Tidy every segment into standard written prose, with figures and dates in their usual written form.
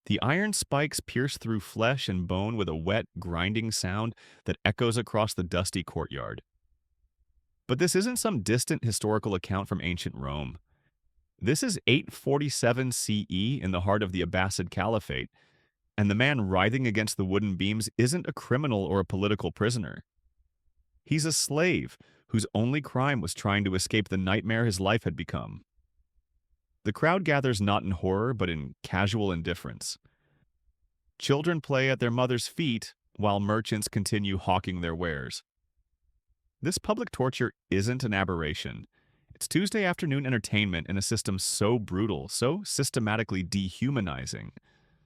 The iron spikes pierce through flesh and bone with a wet, grinding sound that echoes across the dusty courtyard. But this isn't some distant historical account from ancient Rome. This is 847 CE in the heart of the Abbasid Caliphate, and the man writhing against the wooden beams isn't a criminal or a political prisoner. He's a slave whose only crime was trying to escape the nightmare his life had become. The crowd gathers not in horror, but in casual indifference. Children play at their mother's feet while merchants continue hawking their wares. This public torture isn't an aberration. It's Tuesday afternoon entertainment in a system so brutal, so systematically dehumanizing,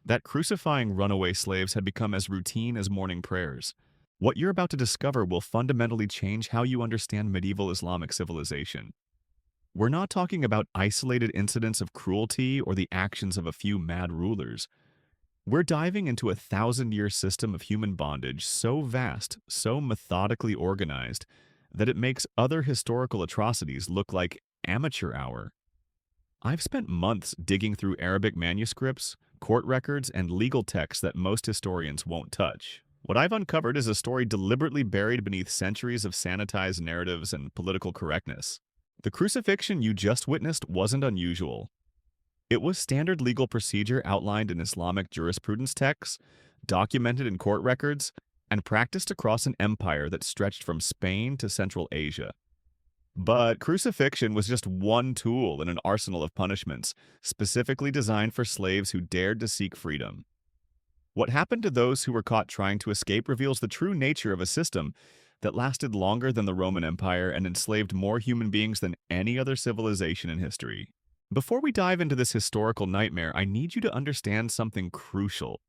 that crucifying runaway slaves had become as routine as morning prayers. What you're about to discover will fundamentally change how you understand medieval Islamic civilization. We're not talking about isolated incidents of cruelty or the actions of a few mad rulers. We're diving into a 1,000-year system of human bondage so vast, so methodically organized, that it makes other historical atrocities look like amateur hour. I've spent months digging through Arabic manuscripts, court records, and legal texts that most historians won't touch. What I've uncovered is a story deliberately buried beneath centuries of sanitized narratives and political correctness. The crucifixion you just witnessed wasn't unusual. It was standard legal procedure outlined in Islamic jurisprudence texts, documented in court records, and practiced across an empire that stretched from Spain to Central Asia. But crucifixion was just one tool in an arsenal of punishments, specifically designed for slaves who dared to seek freedom. What happened to those who were caught trying to escape reveals the true nature of a system that lasted longer than the Roman Empire and enslaved more human beings than any other civilization in history. Before we dive into this historical nightmare, I need you to understand something crucial.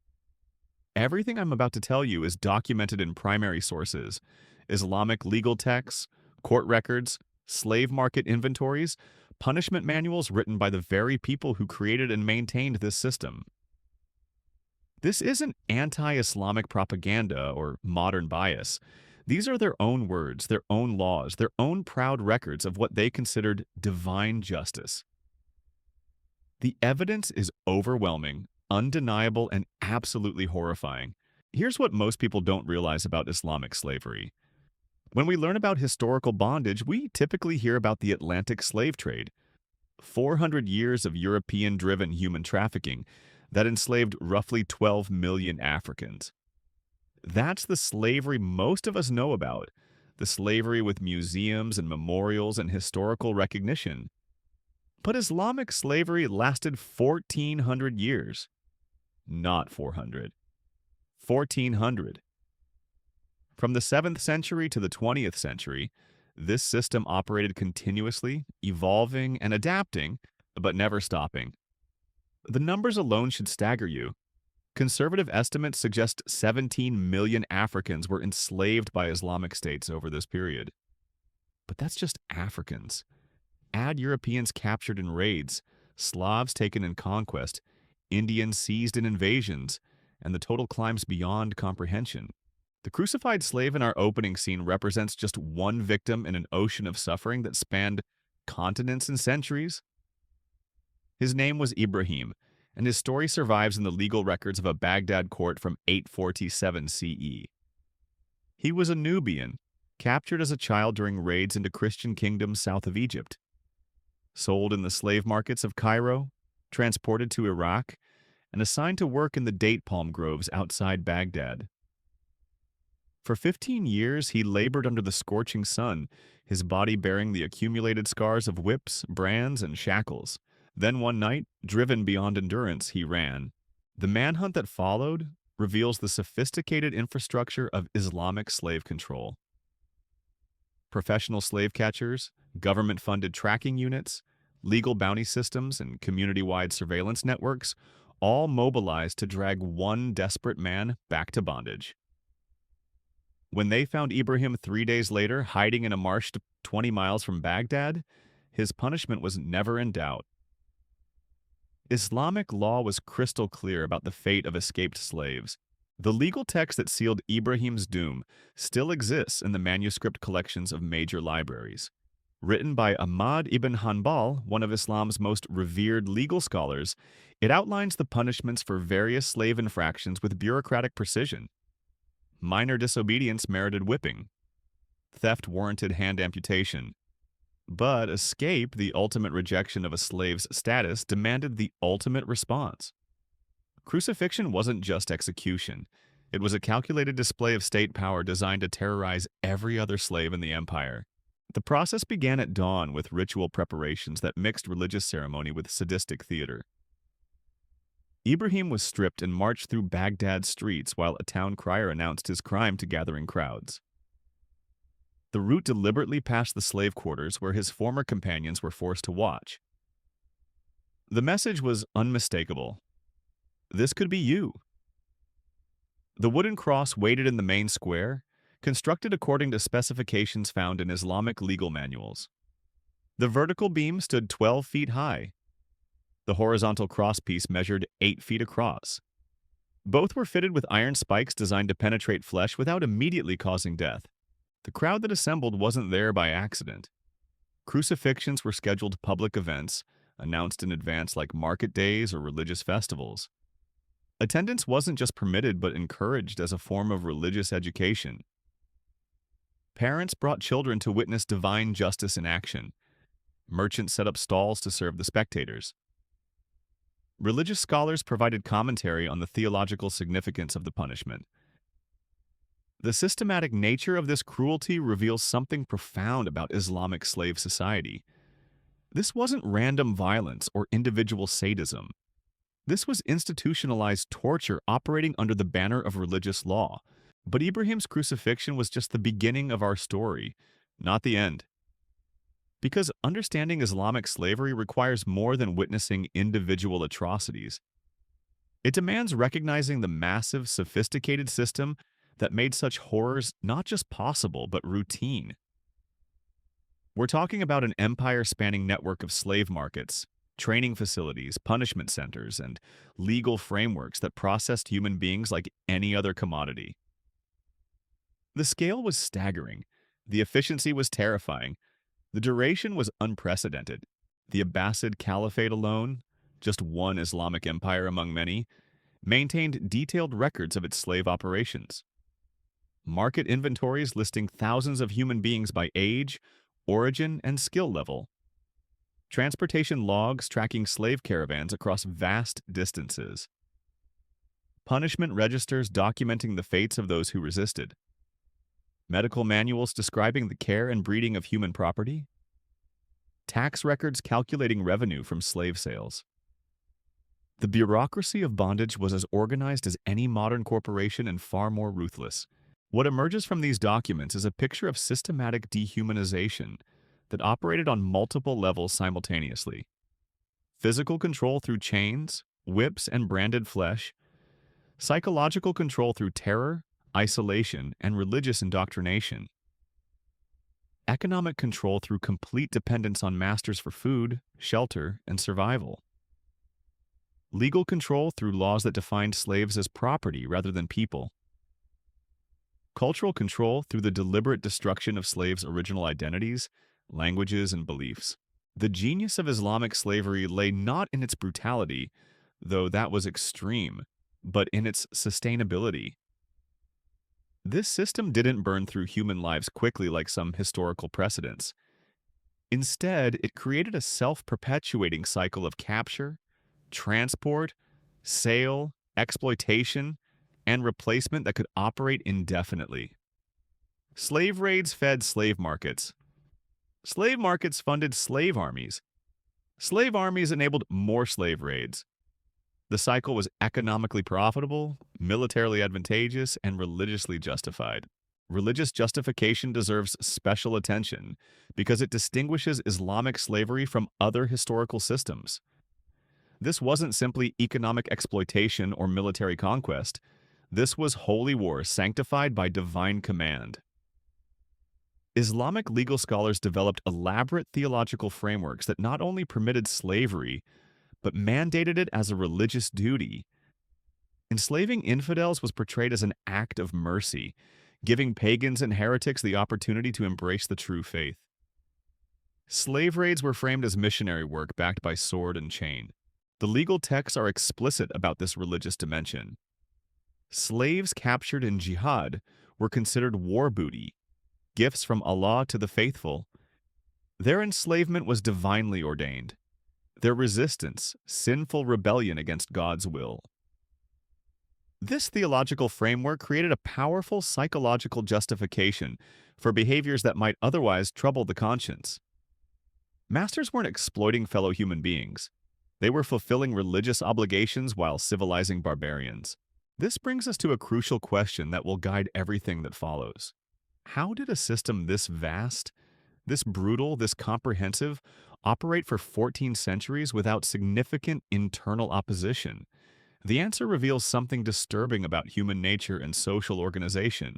Everything I'm about to tell you is documented in primary sources: Islamic legal texts, court records, slave market inventories, punishment manuals written by the very people who created and maintained this system. This isn't anti-Islamic propaganda or modern bias. These are their own words, their own laws, their own proud records of what they considered divine justice. The evidence is overwhelming, undeniable, and absolutely horrifying. Here's what most people don't realize about Islamic slavery. When we learn about historical bondage, we typically hear about the Atlantic slave trade, 400 years of European-driven human trafficking that enslaved roughly 12 million Africans. That's the slavery most of us know about, the slavery with museums and memorials and historical recognition. But Islamic slavery lasted 1,400 years. Not 400. 1,400. From the 7th century to the 20th century, this system operated continuously, evolving and adapting, but never stopping. The numbers alone should stagger you. Conservative estimates suggest 17 million Africans were enslaved by Islamic states over this period. But that's just Africans. Add Europeans captured in raids, Slavs taken in conquest, Indians seized in invasions, and the total climbs beyond comprehension. The crucified slave in our opening scene represents just one victim in an ocean of suffering that spanned continents and centuries. His name was Ibrahim, and his story survives in the legal records of a Baghdad court from 847 CE. He was a Nubian, captured as a child during raids into Christian kingdoms south of Egypt. Sold in the slave markets of Cairo, transported to Iraq, and assigned to work in the date palm groves outside Baghdad. For 15 years, he labored under the scorching sun, his body bearing the accumulated scars of whips, brands, and shackles. Then one night, driven beyond endurance, he ran. The manhunt that followed reveals the sophisticated infrastructure of Islamic slave control. Professional slave catchers, government-funded tracking units, legal bounty systems, and community-wide surveillance networks all mobilized to drag one desperate man back to bondage. When they found Ibrahim 3 days later hiding in a marsh 20 miles from Baghdad, his punishment was never in doubt. Islamic law was crystal clear about the fate of escaped slaves. The legal text that sealed Ibrahim's doom still exists in the manuscript collections of major libraries. Written by Ahmad ibn Hanbal, one of Islam's most revered legal scholars, it outlines the punishments for various slave infractions with bureaucratic precision. Minor disobedience merited whipping. Theft warranted hand amputation. But escape, the ultimate rejection of a slave's status, demanded the ultimate response. Crucifixion wasn't just execution. It was a calculated display of state power designed to terrorize every other slave in the empire. The process began at dawn with ritual preparations that mixed religious ceremony with sadistic theater. Ibrahim was stripped and marched through Baghdad's streets while a town crier announced his crime to gathering crowds. The route deliberately passed the slave quarters where his former companions were forced to watch. The message was unmistakable. This could be you. The wooden cross waited in the main square, constructed according to specifications found in Islamic legal manuals. The vertical beam stood 12 feet high. The horizontal crosspiece measured 8 feet across. Both were fitted with iron spikes designed to penetrate flesh without immediately causing death. The crowd that assembled wasn't there by accident. Crucifixions were scheduled public events, announced in advance like market days or religious festivals. Attendance wasn't just permitted but encouraged as a form of religious education. Parents brought children to witness divine justice in action. Merchants set up stalls to serve the spectators. Religious scholars provided commentary on the theological significance of the punishment. The systematic nature of this cruelty reveals something profound about Islamic slave society. This wasn't random violence or individual sadism. This was institutionalized torture operating under the banner of religious law. But Ibrahim's crucifixion was just the beginning of our story, not the end. Because understanding Islamic slavery requires more than witnessing individual atrocities. It demands recognizing the massive, sophisticated system that made such horrors not just possible, but routine. We're talking about an empire-spanning network of slave markets, training facilities, punishment centers, and legal frameworks that processed human beings like any other commodity. The scale was staggering. The efficiency was terrifying. The duration was unprecedented. The Abbasid Caliphate alone, just one Islamic empire among many, maintained detailed records of its slave operations. Market inventories listing thousands of human beings by age, origin, and skill level. Transportation logs tracking slave caravans across vast distances. Punishment registers documenting the fates of those who resisted. Medical manuals describing the care and breeding of human property. Tax records calculating revenue from slave sales. The bureaucracy of bondage was as organized as any modern corporation and far more ruthless. What emerges from these documents is a picture of systematic dehumanization that operated on multiple levels simultaneously. Physical control through chains, whips, and branded flesh. Psychological control through terror, isolation, and religious indoctrination. Economic control through complete dependence on masters for food, shelter, and survival. Legal control through laws that defined slaves as property rather than people. Cultural control through the deliberate destruction of slaves' original identities, languages, and beliefs. The genius of Islamic slavery lay not in its brutality, though that was extreme, but in its sustainability. This system didn't burn through human lives quickly like some historical precedents. Instead, it created a self-perpetuating cycle of capture, transport, sale, exploitation, and replacement that could operate indefinitely. Slave raids fed slave markets. Slave markets funded slave armies. Slave armies enabled more slave raids. The cycle was economically profitable, militarily advantageous, and religiously justified. Religious justification deserves special attention because it distinguishes Islamic slavery from other historical systems. This wasn't simply economic exploitation or military conquest. This was holy war sanctified by divine command. Islamic legal scholars developed elaborate theological frameworks that not only permitted slavery, but mandated it as a religious duty. Enslaving infidels was portrayed as an act of mercy, giving pagans and heretics the opportunity to embrace the true faith. Slave raids were framed as missionary work backed by sword and chain. The legal texts are explicit about this religious dimension. Slaves captured in jihad were considered war booty, gifts from Allah to the faithful. Their enslavement was divinely ordained. Their resistance, sinful rebellion against God's will. This theological framework created a powerful psychological justification for behaviors that might otherwise trouble the conscience. Masters weren't exploiting fellow human beings. They were fulfilling religious obligations while civilizing barbarians. This brings us to a crucial question that will guide everything that follows. How did a system this vast, this brutal, this comprehensive, operate for 14 centuries without significant internal opposition? The answer reveals something disturbing about human nature and social organization.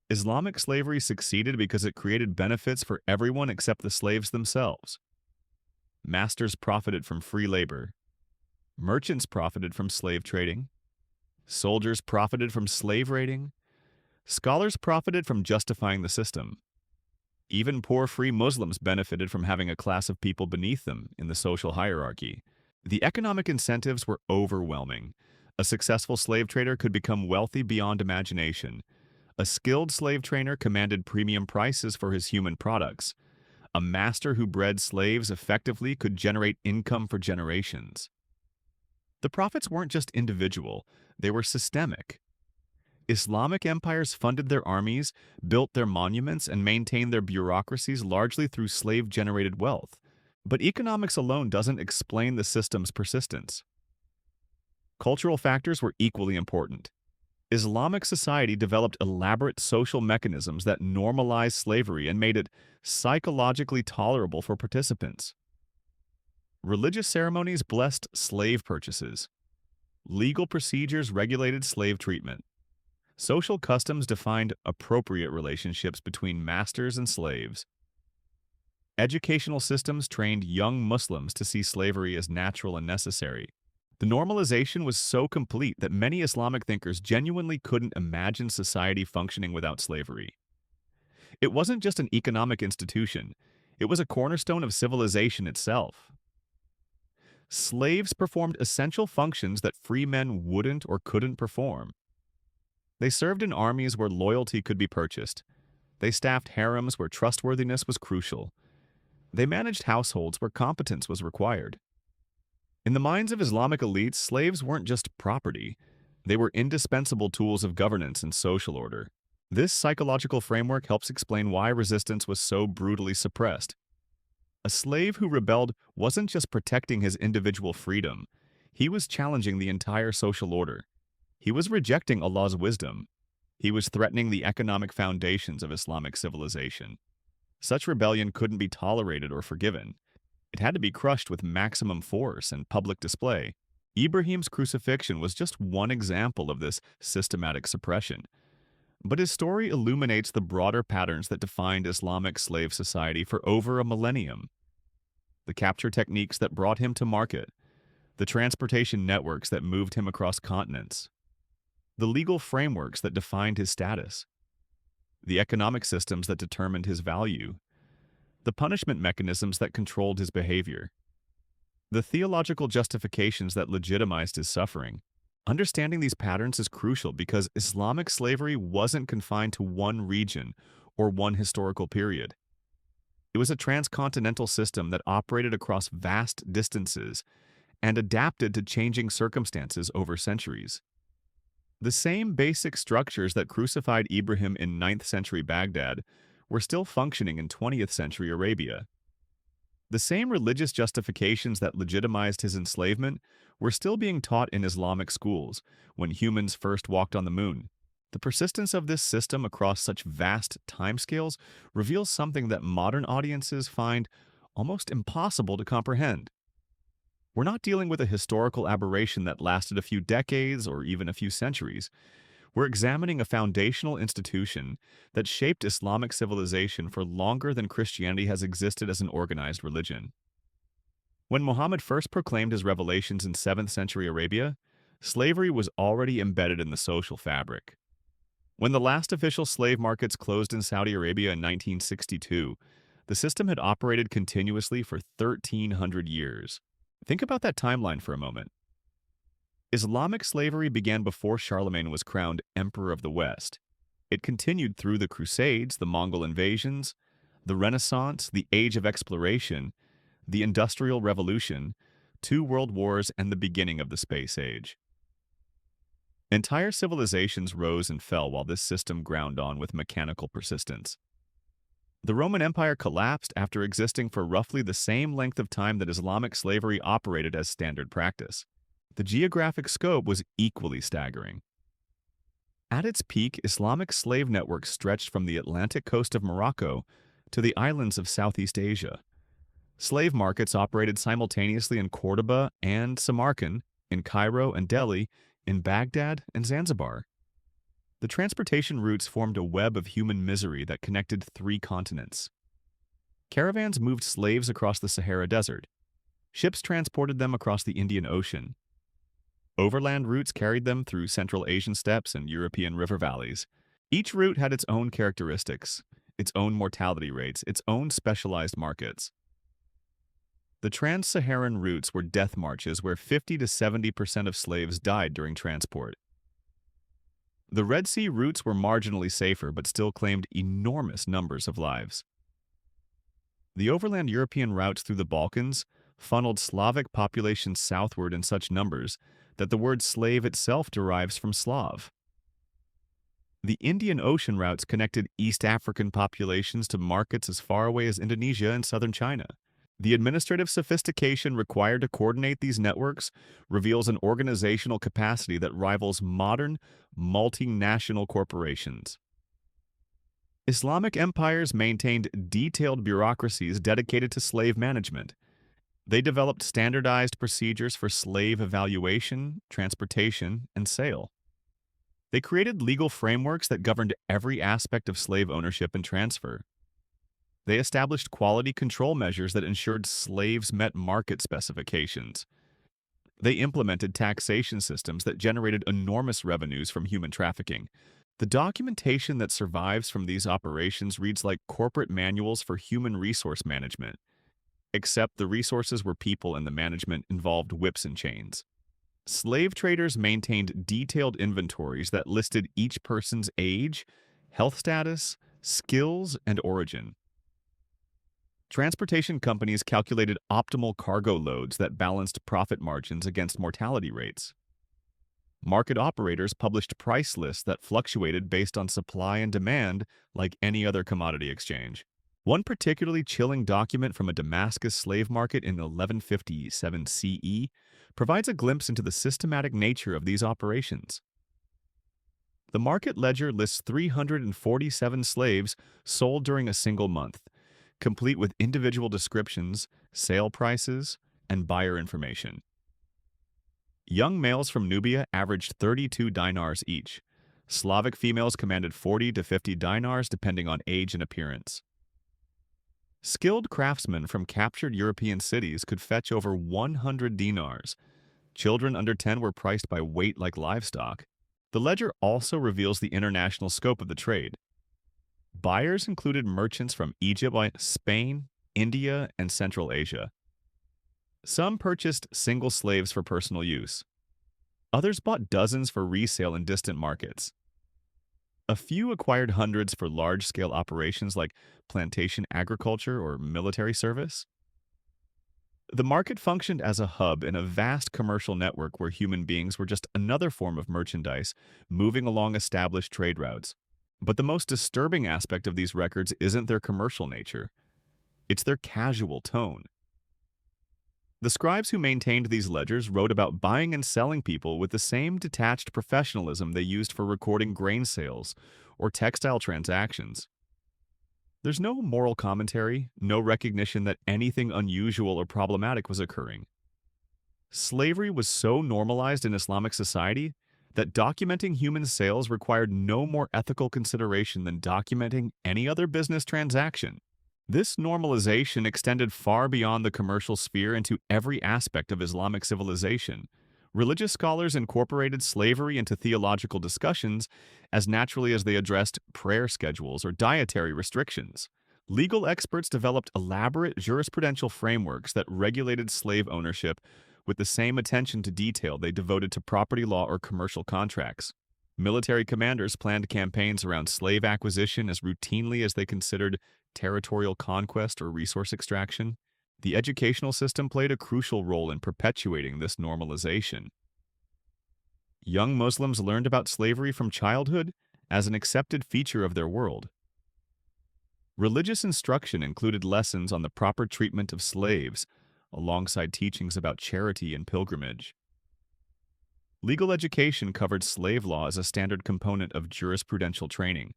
Islamic slavery succeeded because it created benefits for everyone except the slaves themselves. Masters profited from free labor. Merchants profited from slave trading. Soldiers profited from slave raiding. Scholars profited from justifying the system. Even poor free Muslims benefited from having a class of people beneath them in the social hierarchy. The economic incentives were overwhelming. A successful slave trader could become wealthy beyond imagination. A skilled slave trainer commanded premium prices for his human products. A master who bred slaves effectively could generate income for generations. The profits weren't just individual, they were systemic. Islamic empires funded their armies, built their monuments, and maintained their bureaucracies largely through slave-generated wealth. But economics alone doesn't explain the system's persistence. Cultural factors were equally important. Islamic society developed elaborate social mechanisms that normalized slavery and made it psychologically tolerable for participants. Religious ceremonies blessed slave purchases. Legal procedures regulated slave treatment. Social customs defined appropriate relationships between masters and slaves. Educational systems trained young Muslims to see slavery as natural and necessary. The normalization was so complete that many Islamic thinkers genuinely couldn't imagine society functioning without slavery. It wasn't just an economic institution, it was a cornerstone of civilization itself. Slaves performed essential functions that free men wouldn't or couldn't perform. They served in armies where loyalty could be purchased. They staffed harems where trustworthiness was crucial. They managed households where competence was required. In the minds of Islamic elites, slaves weren't just property. They were indispensable tools of governance and social order. This psychological framework helps explain why resistance was so brutally suppressed. A slave who rebelled wasn't just protecting his individual freedom. He was challenging the entire social order. He was rejecting Allah's wisdom. He was threatening the economic foundations of Islamic civilization. Such rebellion couldn't be tolerated or forgiven. It had to be crushed with maximum force and public display. Ibrahim's crucifixion was just one example of this systematic suppression. But his story illuminates the broader patterns that defined Islamic slave society for over a millennium. The capture techniques that brought him to market, the transportation networks that moved him across continents, the legal frameworks that defined his status, the economic systems that determined his value, the punishment mechanisms that controlled his behavior, the theological justifications that legitimized his suffering. Understanding these patterns is crucial because Islamic slavery wasn't confined to one region or one historical period. It was a transcontinental system that operated across vast distances and adapted to changing circumstances over centuries. The same basic structures that crucified Ibrahim in 9th century Baghdad were still functioning in 20th century Arabia. The same religious justifications that legitimized his enslavement were still being taught in Islamic schools when humans first walked on the moon. The persistence of this system across such vast timescales reveals something that modern audiences find almost impossible to comprehend. We're not dealing with a historical aberration that lasted a few decades or even a few centuries. We're examining a foundational institution that shaped Islamic civilization for longer than Christianity has existed as an organized religion. When Muhammad first proclaimed his revelations in 7th century Arabia, slavery was already embedded in the social fabric. When the last official slave markets closed in Saudi Arabia in 1962, The system had operated continuously for 1,300 years. Think about that timeline for a moment. Islamic slavery began before Charlemagne was crowned Emperor of the West. It continued through the Crusades, the Mongol invasions, the Renaissance, the Age of Exploration, the Industrial Revolution, 2 world wars, and the beginning of the Space Age. Entire civilizations rose and fell while this system ground on with mechanical persistence. The Roman Empire collapsed after existing for roughly the same length of time that Islamic slavery operated as standard practice. The geographic scope was equally staggering. At its peak, Islamic slave networks stretched from the Atlantic coast of Morocco to the islands of Southeast Asia. Slave markets operated simultaneously in Cordoba and Samarkand, in Cairo and Delhi, in Baghdad and Zanzibar. The transportation routes formed a web of human misery that connected 3 continents. Caravans moved slaves across the Sahara Desert. Ships transported them across the Indian Ocean. Overland routes carried them through Central Asian steppes and European river valleys. Each route had its own characteristics, its own mortality rates, its own specialized markets. The trans-Saharan routes were death marches where 50 to 70% of slaves died during transport. The Red Sea routes were marginally safer but still claimed enormous numbers of lives. The overland European routes through the Balkans funneled Slavic populations southward in such numbers that the word slave itself derives from Slav. The Indian Ocean routes connected East African populations to markets as far away as Indonesia and southern China. The administrative sophistication required to coordinate these networks reveals an organizational capacity that rivals modern, multinational corporations. Islamic empires maintained detailed bureaucracies dedicated to slave management. They developed standardized procedures for slave evaluation, transportation, and sale. They created legal frameworks that governed every aspect of slave ownership and transfer. They established quality control measures that ensured slaves met market specifications. They implemented taxation systems that generated enormous revenues from human trafficking. The documentation that survives from these operations reads like corporate manuals for human resource management, except the resources were people and the management involved whips and chains. Slave traders maintained detailed inventories that listed each person's age, health status, skills, and origin. Transportation companies calculated optimal cargo loads that balanced profit margins against mortality rates. Market operators published price lists that fluctuated based on supply and demand like any other commodity exchange. One particularly chilling document from a Damascus slave market in 1157 CE provides a glimpse into the systematic nature of these operations. The market ledger lists 347 slaves sold during a single month, complete with individual descriptions, sale prices, and buyer information. Young males from Nubia averaged 32 dinars each. Slavic females commanded 40 to 50 dinars depending on age and appearance. Skilled craftsmen from captured European cities could fetch over 100 dinars. Children under 10 were priced by weight like livestock. The ledger also reveals the international scope of the trade. Buyers included merchants from Egypt, Spain, India, and Central Asia. Some purchased single slaves for personal use. Others bought dozens for resale in distant markets. A few acquired hundreds for large-scale operations like plantation agriculture or military service. The market functioned as a hub in a vast commercial network where human beings were just another form of merchandise moving along established trade routes. But the most disturbing aspect of these records isn't their commercial nature. It's their casual tone. The scribes who maintained these ledgers wrote about buying and selling people with the same detached professionalism they used for recording grain sales or textile transactions. There's no moral commentary, no recognition that anything unusual or problematic was occurring. Slavery was so normalized in Islamic society that documenting human sales required no more ethical consideration than documenting any other business transaction. This normalization extended far beyond the commercial sphere into every aspect of Islamic civilization. Religious scholars incorporated slavery into theological discussions as naturally as they addressed prayer schedules or dietary restrictions. Legal experts developed elaborate jurisprudential frameworks that regulated slave ownership with the same attention to detail they devoted to property law or commercial contracts. Military commanders planned campaigns around slave acquisition as routinely as they considered territorial conquest or resource extraction. The educational system played a crucial role in perpetuating this normalization. Young Muslims learned about slavery from childhood as an accepted feature of their world. Religious instruction included lessons on the proper treatment of slaves, alongside teachings about charity and pilgrimage. Legal education covered slave law as a standard component of jurisprudential training.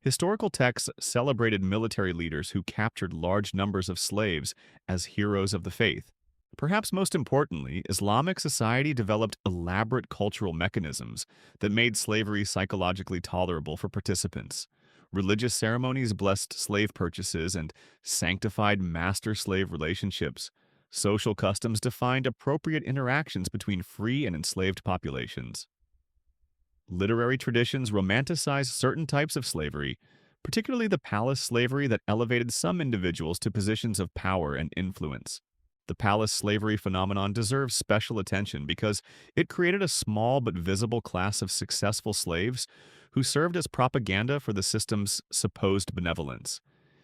Historical texts celebrated military leaders who captured large numbers of slaves as heroes of the faith. Perhaps most importantly, Islamic society developed elaborate cultural mechanisms that made slavery psychologically tolerable for participants. Religious ceremonies blessed slave purchases and sanctified master-slave relationships. Social customs defined appropriate interactions between free and enslaved populations. Literary traditions romanticized certain types of slavery, particularly the palace slavery that elevated some individuals to positions of power and influence. The palace slavery phenomenon deserves special attention because it created a small but visible class of successful slaves who served as propaganda for the system's supposed benevolence.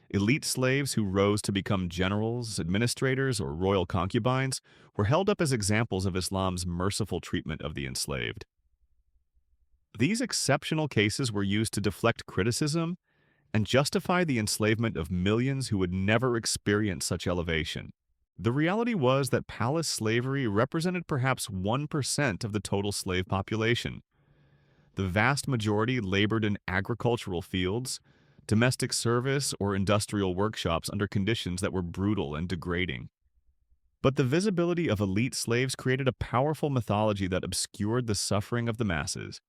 Elite slaves who rose to become generals, administrators, or royal concubines were held up as examples of Islam's merciful treatment of the enslaved. These exceptional cases were used to deflect criticism and justify the enslavement of millions who would never experience such elevation. The reality was that palace slavery represented perhaps 1% of the total slave population. The vast majority labored in agricultural fields, domestic service, or industrial workshops under conditions that were brutal and degrading. But the visibility of elite slaves created a powerful mythology that obscured the suffering of the masses.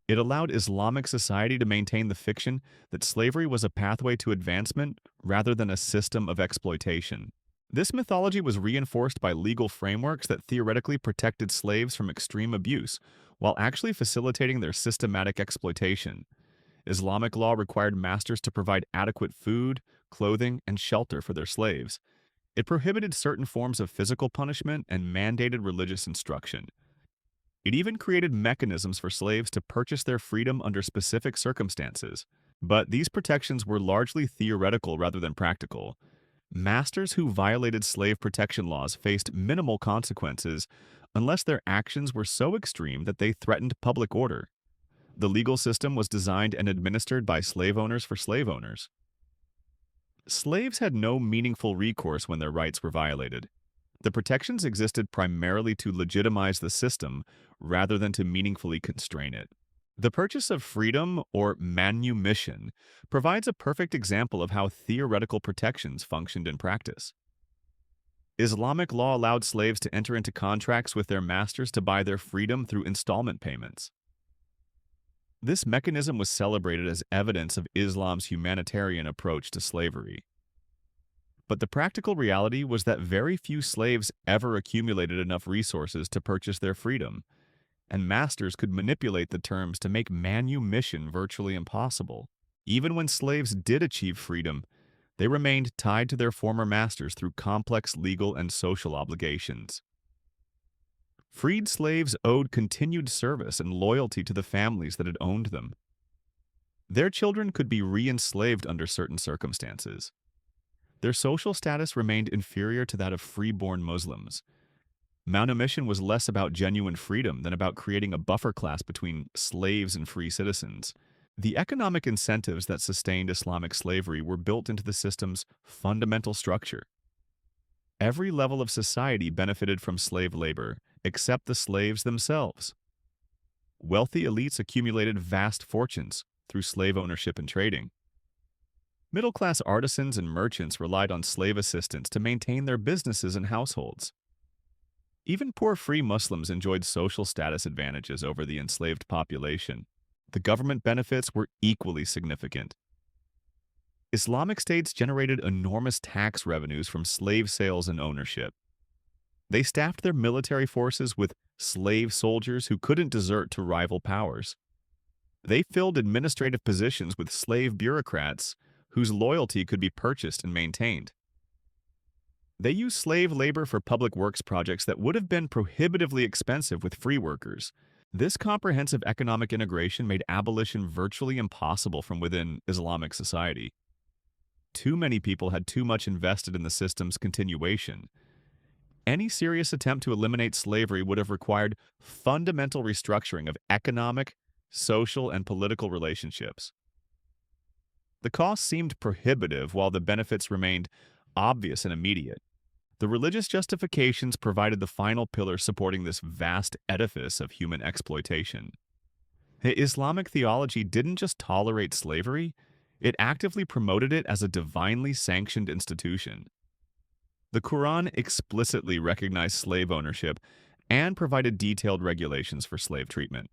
It allowed Islamic society to maintain the fiction that slavery was a pathway to advancement rather than a system of exploitation. This mythology was reinforced by legal frameworks that theoretically protected slaves from extreme abuse, while actually facilitating their systematic exploitation. Islamic law required masters to provide adequate food, clothing, and shelter for their slaves. It prohibited certain forms of physical punishment and mandated religious instruction. It even created mechanisms for slaves to purchase their freedom under specific circumstances. But these protections were largely theoretical rather than practical. Masters who violated slave protection laws faced minimal consequences unless their actions were so extreme that they threatened public order. The legal system was designed and administered by slave owners for slave owners. Slaves had no meaningful recourse when their rights were violated. The protections existed primarily to legitimize the system rather than to meaningfully constrain it. The purchase of freedom, or manumission, provides a perfect example of how theoretical protections functioned in practice. Islamic law allowed slaves to enter into contracts with their masters to buy their freedom through installment payments. This mechanism was celebrated as evidence of Islam's humanitarian approach to slavery. But the practical reality was that very few slaves ever accumulated enough resources to purchase their freedom, and masters could manipulate the terms to make manumission virtually impossible. Even when slaves did achieve freedom, they remained tied to their former masters through complex legal and social obligations. Freed slaves owed continued service and loyalty to the families that had owned them. Their children could be re-enslaved under certain circumstances. Their social status remained inferior to that of free-born Muslims. Manumission was less about genuine freedom than about creating a buffer class between slaves and free citizens. The economic incentives that sustained Islamic slavery were built into the system's fundamental structure. Every level of society benefited from slave labor, except the slaves themselves. Wealthy elites accumulated vast fortunes through slave ownership and trading. Middle-class artisans and merchants relied on slave assistants to maintain their businesses and households. Even poor free Muslims enjoyed social status advantages over the enslaved population. The government benefits were equally significant. Islamic states generated enormous tax revenues from slave sales and ownership. They staffed their military forces with slave soldiers who couldn't desert to rival powers. They filled administrative positions with slave bureaucrats whose loyalty could be purchased and maintained. They used slave labor for public works projects that would have been prohibitively expensive with free workers. This comprehensive economic integration made abolition virtually impossible from within Islamic society. Too many people had too much invested in the system's continuation. Any serious attempt to eliminate slavery would have required fundamental restructuring of economic, social, and political relationships. The costs seemed prohibitive while the benefits remained obvious and immediate. The religious justifications provided the final pillar supporting this vast edifice of human exploitation. Islamic theology didn't just tolerate slavery, it actively promoted it as a divinely sanctioned institution. The Quran explicitly recognized slave ownership and provided detailed regulations for slave treatment.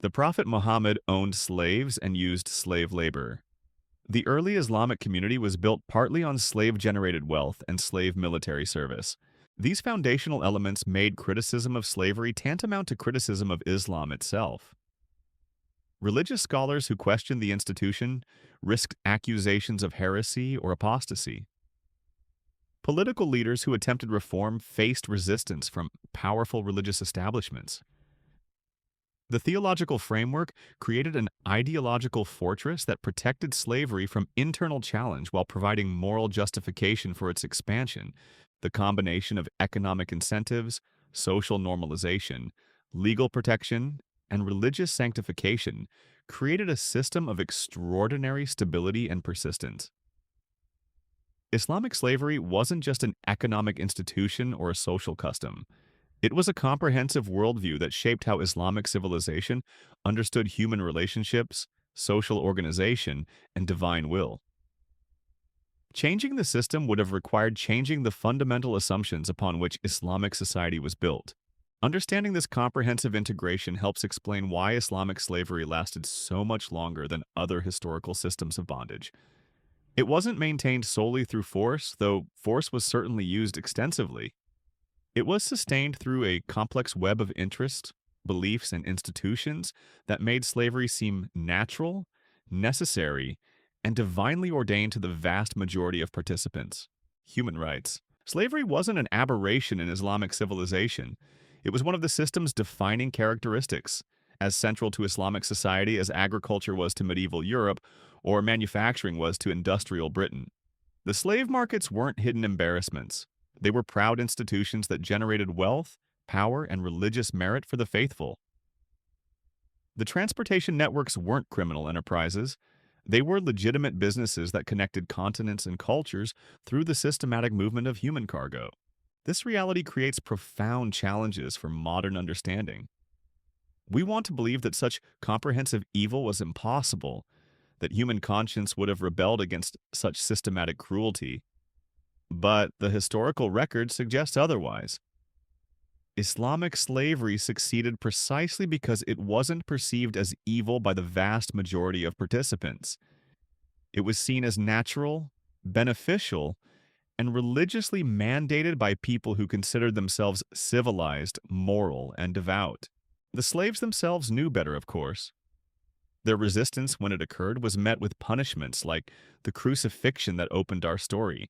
The Prophet Muhammad owned slaves and used slave labor. The early Islamic community was built partly on slave-generated wealth and slave military service. These foundational elements made criticism of slavery tantamount to criticism of Islam itself. Religious scholars who questioned the institution risked accusations of heresy or apostasy. Political leaders who attempted reform faced resistance from powerful religious establishments. The theological framework created an ideological fortress that protected slavery from internal challenge while providing moral justification for its expansion. The combination of economic incentives, social normalization, legal protection, and religious sanctification created a system of extraordinary stability and persistence. Islamic slavery wasn't just an economic institution or a social custom. It was a comprehensive worldview that shaped how Islamic civilization understood human relationships, social organization, and divine will. Changing the system would have required changing the fundamental assumptions upon which Islamic society was built. Understanding this comprehensive integration helps explain why Islamic slavery lasted so much longer than other historical systems of bondage. It wasn't maintained solely through force, though force was certainly used extensively. It was sustained through a complex web of interests, beliefs, and institutions that made slavery seem natural, necessary, and divinely ordained to the vast majority of participants. Human rights. Slavery wasn't an aberration in Islamic civilization. It was one of the system's defining characteristics, as central to Islamic society as agriculture was to medieval Europe or manufacturing was to industrial Britain. The slave markets weren't hidden embarrassments. They were proud institutions that generated wealth, power, and religious merit for the faithful. The transportation networks weren't criminal enterprises. They were legitimate businesses that connected continents and cultures through the systematic movement of human cargo. This reality creates profound challenges for modern understanding. We want to believe that such comprehensive evil was impossible, that human conscience would have rebelled against such systematic cruelty. But the historical record suggests otherwise. Islamic slavery succeeded precisely because it wasn't perceived as evil by the vast majority of participants. It was seen as natural, beneficial, and religiously mandated by people who considered themselves civilized, moral, and devout. The slaves themselves knew better, of course. Their resistance, when it occurred, was met with punishments like the crucifixion that opened our story.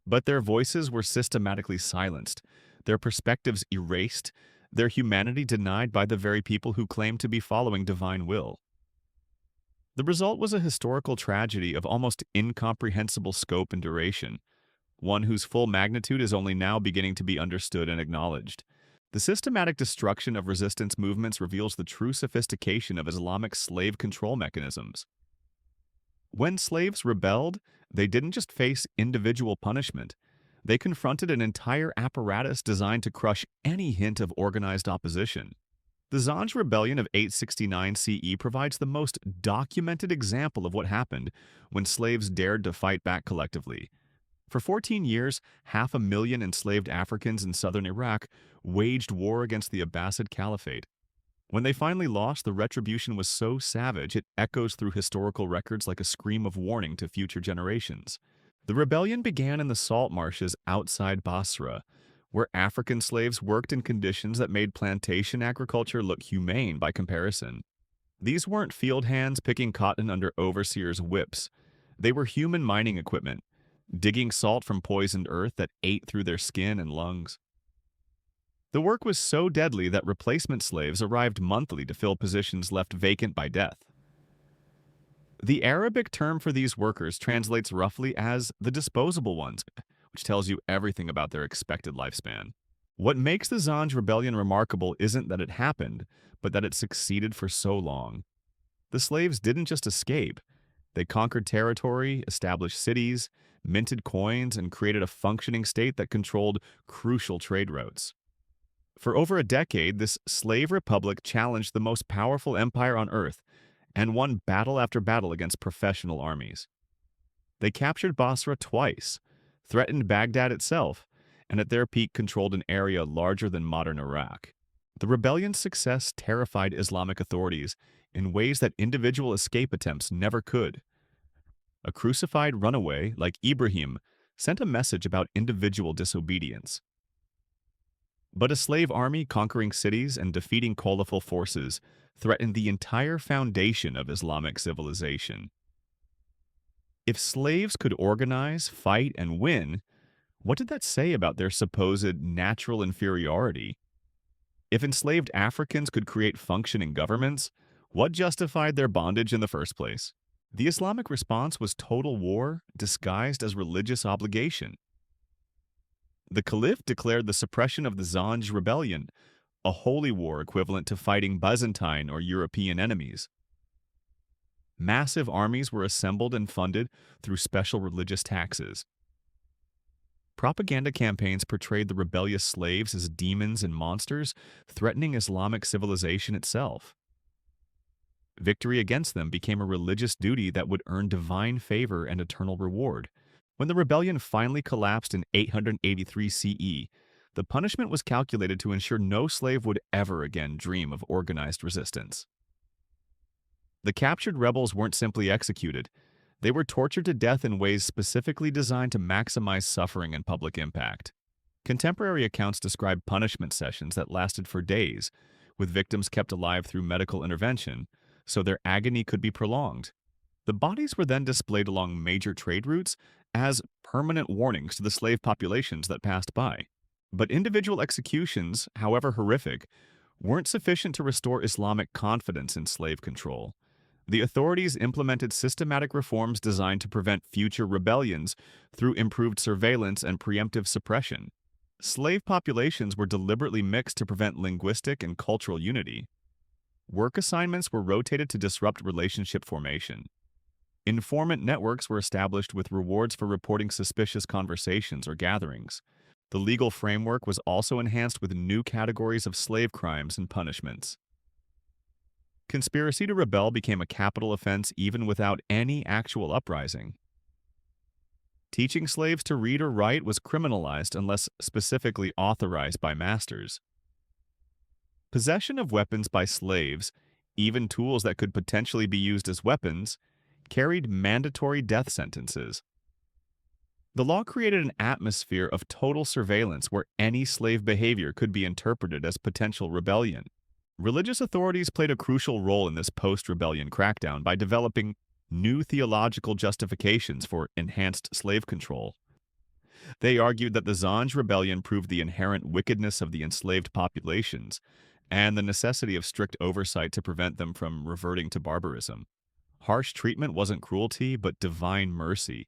But their voices were systematically silenced, their perspectives erased, their humanity denied by the very people who claimed to be following divine will. The result was a historical tragedy of almost incomprehensible scope and duration, one whose full magnitude is only now beginning to be understood and acknowledged. The systematic destruction of resistance movements reveals the true sophistication of Islamic slave control mechanisms. When slaves rebelled, they didn't just face individual punishment. They confronted an entire apparatus designed to crush any hint of organized opposition. The Zanj Rebellion of 869 CE provides the most documented example of what happened when slaves dared to fight back collectively. For 14 years, 500,000 enslaved Africans in southern Iraq waged war against the Abbasid Caliphate. When they finally lost, the retribution was so savage it echoes through historical records like a scream of warning to future generations. The rebellion began in the salt marshes outside Basra, where African slaves worked in conditions that made plantation agriculture look humane by comparison. These weren't field hands picking cotton under overseers' whips. They were human mining equipment, digging salt from poisoned earth that ate through their skin and lungs. The work was so deadly that replacement slaves arrived monthly to fill positions left vacant by death. The Arabic term for these workers translates roughly as the disposable ones, which tells you everything about their expected lifespan. What makes the Zanj rebellion remarkable isn't that it happened, but that it succeeded for so long. The slaves didn't just escape. They conquered territory, established cities, minted coins, and created a functioning state that controlled crucial trade routes. For over a decade, this slave republic challenged the most powerful empire on earth and won battle after battle against professional armies. They captured Basra twice, threatened Baghdad itself, and at their peak controlled an area larger than modern Iraq. The rebellion's success terrified Islamic authorities in ways that individual escape attempts never could. A crucified runaway, like Ibrahim, sent a message about individual disobedience. But a slave army conquering cities and defeating caliphal forces threatened the entire foundation of Islamic civilization. If slaves could organize, fight, and win, what did that say about their supposed natural inferiority? If enslaved Africans could create functioning governments, what justified their bondage in the first place? The Islamic response was total war disguised as religious obligation. The Caliph declared the suppression of the Zanj rebellion, a holy war equivalent to fighting Byzantine or European enemies. Massive armies were assembled and funded through special religious taxes. Propaganda campaigns portrayed the rebellious slaves as demons and monsters, threatening Islamic civilization itself. Victory against them became a religious duty that would earn divine favor and eternal reward. When the rebellion finally collapsed in 883 CE, the punishment was calculated to ensure no slave would ever again dream of organized resistance. The captured rebels weren't simply executed. They were tortured to death in ways specifically designed to maximize suffering and public impact. Contemporary accounts describe punishment sessions that lasted for days, with victims kept alive through medical intervention, so their agony could be prolonged. The bodies were then displayed along major trade routes as permanent warnings to the slave populations that passed by. But individual executions, however horrific, weren't sufficient to restore Islamic confidence in slave control. The authorities implemented systematic reforms designed to prevent future rebellions through improved surveillance and preemptive suppression. Slave populations were deliberately mixed to prevent linguistic and cultural unity. Work assignments were rotated to disrupt relationship formation. Informant networks were established with rewards for reporting suspicious conversations or gatherings. The legal framework was also enhanced with new categories of slave crimes and punishments. Conspiracy to rebel became a capital offense even without any actual uprising. Teaching slaves to read or write was criminalized unless specifically authorized by masters. Possession of weapons by slaves, even tools that could potentially be used as weapons, carried mandatory death sentences. The law created an atmosphere of total surveillance where any slave behavior could be interpreted as potential rebellion. Religious authorities played a crucial role in this post-rebellion crackdown by developing new theological justifications for enhanced slave control. They argued that the Zanj rebellion proved the inherent wickedness of the enslaved populations and the necessity of strict oversight to prevent them from reverting to barbarism. Harsh treatment wasn't cruelty, but divine mercy,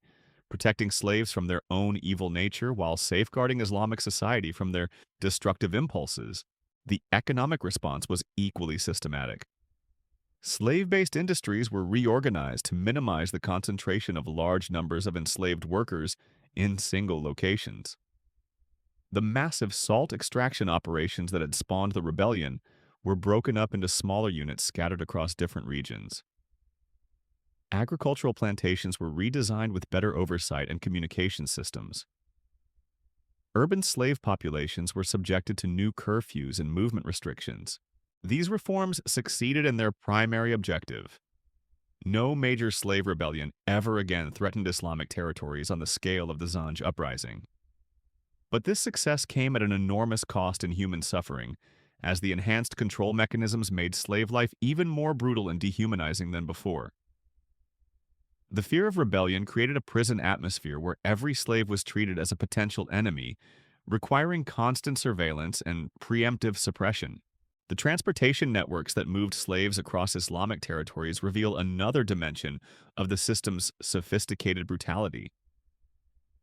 protecting slaves from their own evil nature while safeguarding Islamic society from their destructive impulses. The economic response was equally systematic. Slave-based industries were reorganized to minimize the concentration of large numbers of enslaved workers in single locations. The massive salt extraction operations that had spawned the rebellion were broken up into smaller units scattered across different regions. Agricultural plantations were redesigned with better oversight and communication systems. Urban slave populations were subjected to new curfews and movement restrictions. These reforms succeeded in their primary objective. No major slave rebellion ever again threatened Islamic territories on the scale of the Zanj uprising. But this success came at an enormous cost in human suffering as the enhanced control mechanisms made slave life even more brutal and dehumanizing than before. The fear of rebellion created a prison atmosphere where every slave was treated as a potential enemy, requiring constant surveillance and preemptive suppression. The transportation networks that moved slaves across Islamic territories reveal another dimension of the system's sophisticated brutality.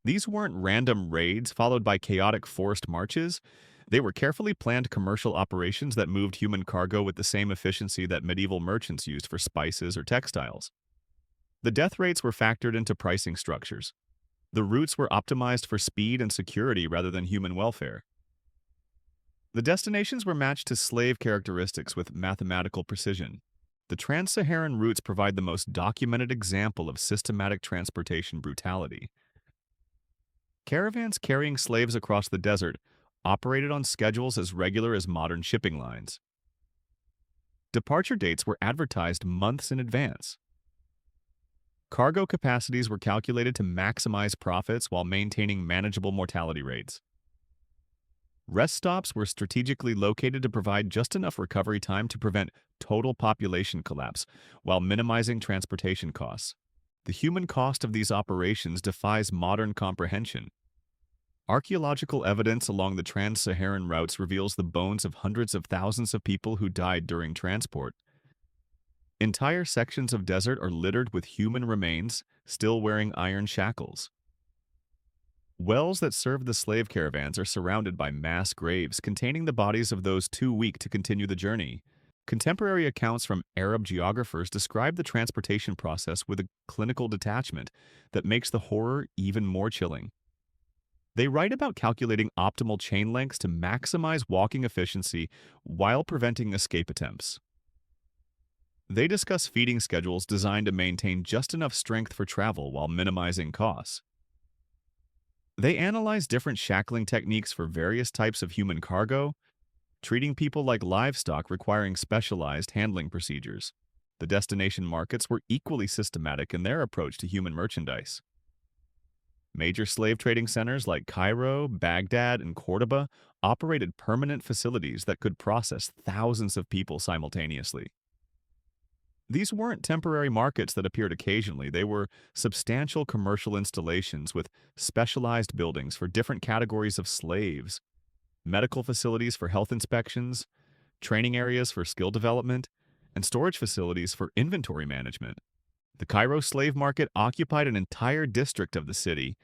These weren't random raids followed by chaotic forced marches. They were carefully planned commercial operations that moved human cargo with the same efficiency that medieval merchants used for spices or textiles. The death rates were factored into pricing structures. The routes were optimized for speed and security rather than human welfare. The destinations were matched to slave characteristics with mathematical precision. The trans-Saharan routes provide the most documented example of systematic transportation brutality. Caravans carrying slaves across the desert operated on schedules as regular as modern shipping lines. Departure dates were advertised months in advance. Cargo capacities were calculated to maximize profits while maintaining manageable mortality rates. Rest stops were strategically located to provide just enough recovery time to prevent total population collapse while minimizing transportation costs. The human cost of these operations defies modern comprehension. Archaeological evidence along the trans-Saharan routes reveals the bones of hundreds of thousands of people who died during transport. Entire sections of desert are littered with human remains still wearing iron shackles. Wells that serve the slave caravans are surrounded by mass graves containing the bodies of those too weak to continue the journey. Contemporary accounts from Arab geographers describe the transportation process with a clinical detachment that makes the horror even more chilling. They write about calculating optimal chain lengths to maximize walking efficiency while preventing escape attempts. They discuss feeding schedules designed to maintain just enough strength for travel while minimizing costs. They analyze different shackling techniques for various types of human cargo, treating people like livestock requiring specialized handling procedures. The destination markets were equally systematic in their approach to human merchandise. Major slave trading centers like Cairo, Baghdad, and Cordoba operated permanent facilities that could process thousands of people simultaneously. These weren't temporary markets that appeared occasionally. They were substantial commercial installations with specialized buildings for different categories of slaves, medical facilities for health inspections, training areas for skill development, and storage facilities for inventory management. The Cairo slave market occupied an entire district of the city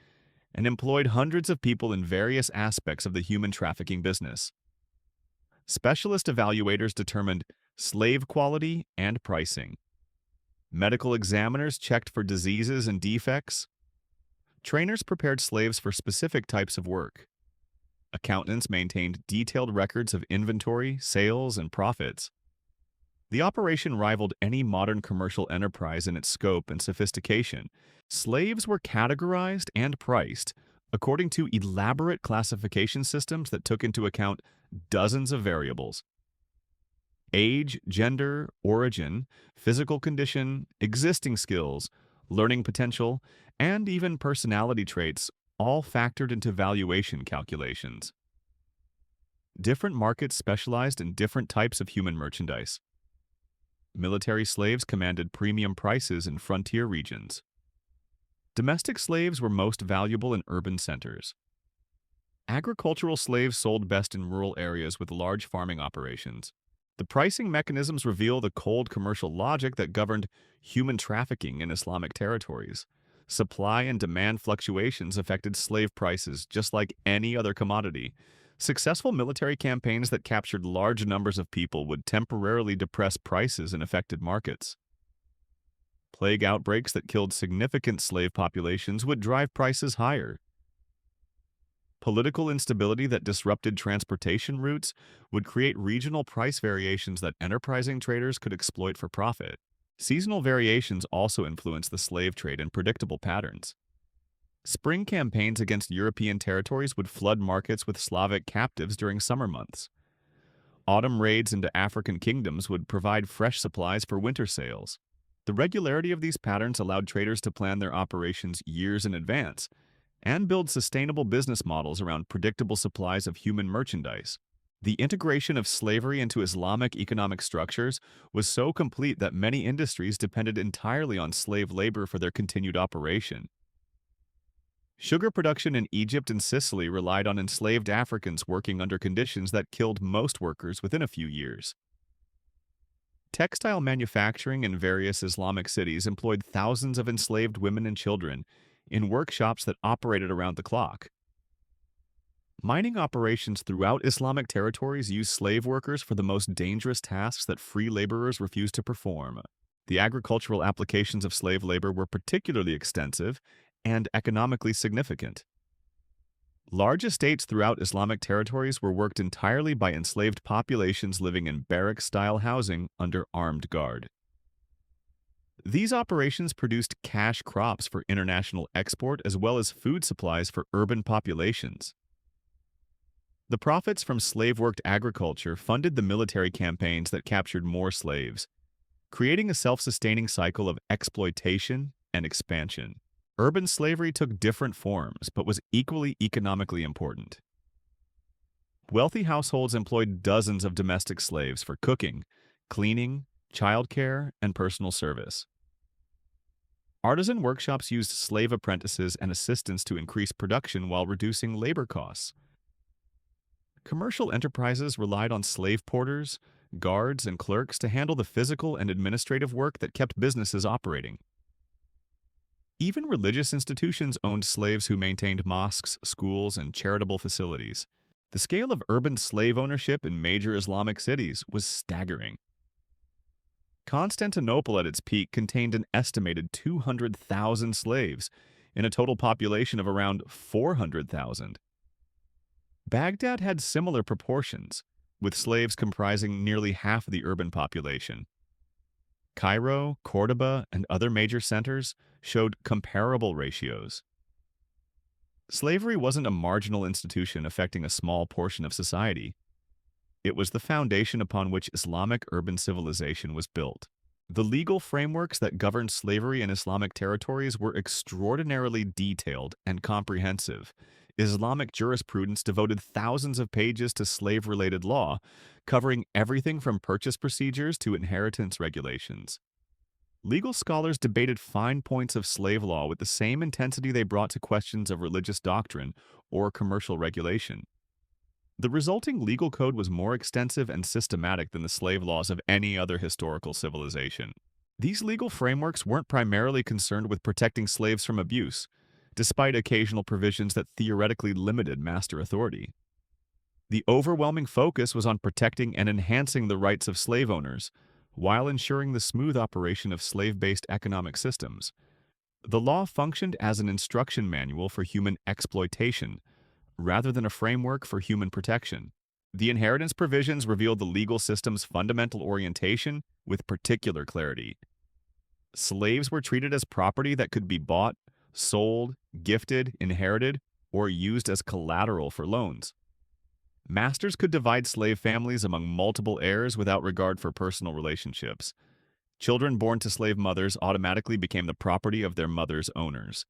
and employed hundreds of people in various aspects of the human trafficking business. Specialist evaluators determined slave quality and pricing. Medical examiners checked for diseases and defects. Trainers prepared slaves for specific types of work. Accountants maintained detailed records of inventory, sales, and profits. The operation rivaled any modern commercial enterprise in its scope and sophistication. Slaves were categorized and priced according to elaborate classification systems that took into account dozens of variables. Age, gender, origin, physical condition, existing skills, learning potential, and even personality traits all factored into valuation calculations. Different markets specialized in different types of human merchandise. Military slaves commanded premium prices in frontier regions. Domestic slaves were most valuable in urban centers. Agricultural slaves sold best in rural areas with large farming operations. The pricing mechanisms reveal the cold commercial logic that governed human trafficking in Islamic territories. Supply and demand fluctuations affected slave prices just like any other commodity. Successful military campaigns that captured large numbers of people would temporarily depress prices in affected markets. Plague outbreaks that killed significant slave populations would drive prices higher. Political instability that disrupted transportation routes would create regional price variations that enterprising traders could exploit for profit. Seasonal variations also influenced the slave trade in predictable patterns. Spring campaigns against European territories would flood markets with Slavic captives during summer months. Autumn raids into African kingdoms would provide fresh supplies for winter sales. The regularity of these patterns allowed traders to plan their operations years in advance and build sustainable business models around predictable supplies of human merchandise. The integration of slavery into Islamic economic structures was so complete that many industries depended entirely on slave labor for their continued operation. Sugar production in Egypt and Sicily relied on enslaved Africans working under conditions that killed most workers within a few years. Textile manufacturing in various Islamic cities employed thousands of enslaved women and children in workshops that operated around the clock. Mining operations throughout Islamic territories used slave workers for the most dangerous tasks that free laborers refused to perform. The agricultural applications of slave labor were particularly extensive and economically significant. Large estates throughout Islamic territories were worked entirely by enslaved populations living in barrack-style housing under armed guard. These operations produced cash crops for international export as well as food supplies for urban populations. The profits from slave-worked agriculture funded the military campaigns that captured more slaves, creating a self-sustaining cycle of exploitation and expansion. Urban slavery took different forms, but was equally economically important. Wealthy households employed dozens of domestic slaves for cooking, cleaning, childcare, and personal service. Artisan workshops used slave apprentices and assistants to increase production while reducing labor costs. Commercial enterprises relied on slave porters, guards, and clerks to handle the physical and administrative work that kept businesses operating. Even religious institutions owned slaves who maintained mosques, schools, and charitable facilities. The scale of urban slave ownership in major Islamic cities was staggering. Constantinople at its peak contained an estimated 200,000 slaves in a total population of around 400,000. Baghdad had similar proportions, with slaves comprising nearly half the urban population. Cairo, Cordoba, and other major centers showed comparable ratios. Slavery wasn't a marginal institution affecting a small portion of society. It was the foundation upon which Islamic urban civilization was built. The legal frameworks that governed slavery in Islamic territories were extraordinarily detailed and comprehensive. Islamic jurisprudence devoted thousands of pages to slave-related law, covering everything from purchase procedures to inheritance regulations. Legal scholars debated fine points of slave law with the same intensity they brought to questions of religious doctrine or commercial regulation. The resulting legal code was more extensive and systematic than the slave laws of any other historical civilization. These legal frameworks weren't primarily concerned with protecting slaves from abuse, despite occasional provisions that theoretically limited master authority. The overwhelming focus was on protecting and enhancing the rights of slave owners, while ensuring the smooth operation of slave-based economic systems. The law functioned as an instruction manual for human exploitation, rather than a framework for human protection. The inheritance provisions revealed the legal system's fundamental orientation with particular clarity. Slaves were treated as property that could be bought, sold, gifted, inherited, or used as collateral for loans. Masters could divide slave families among multiple heirs without regard for personal relationships. Children born to slave mothers automatically became the property of their mothers' owners.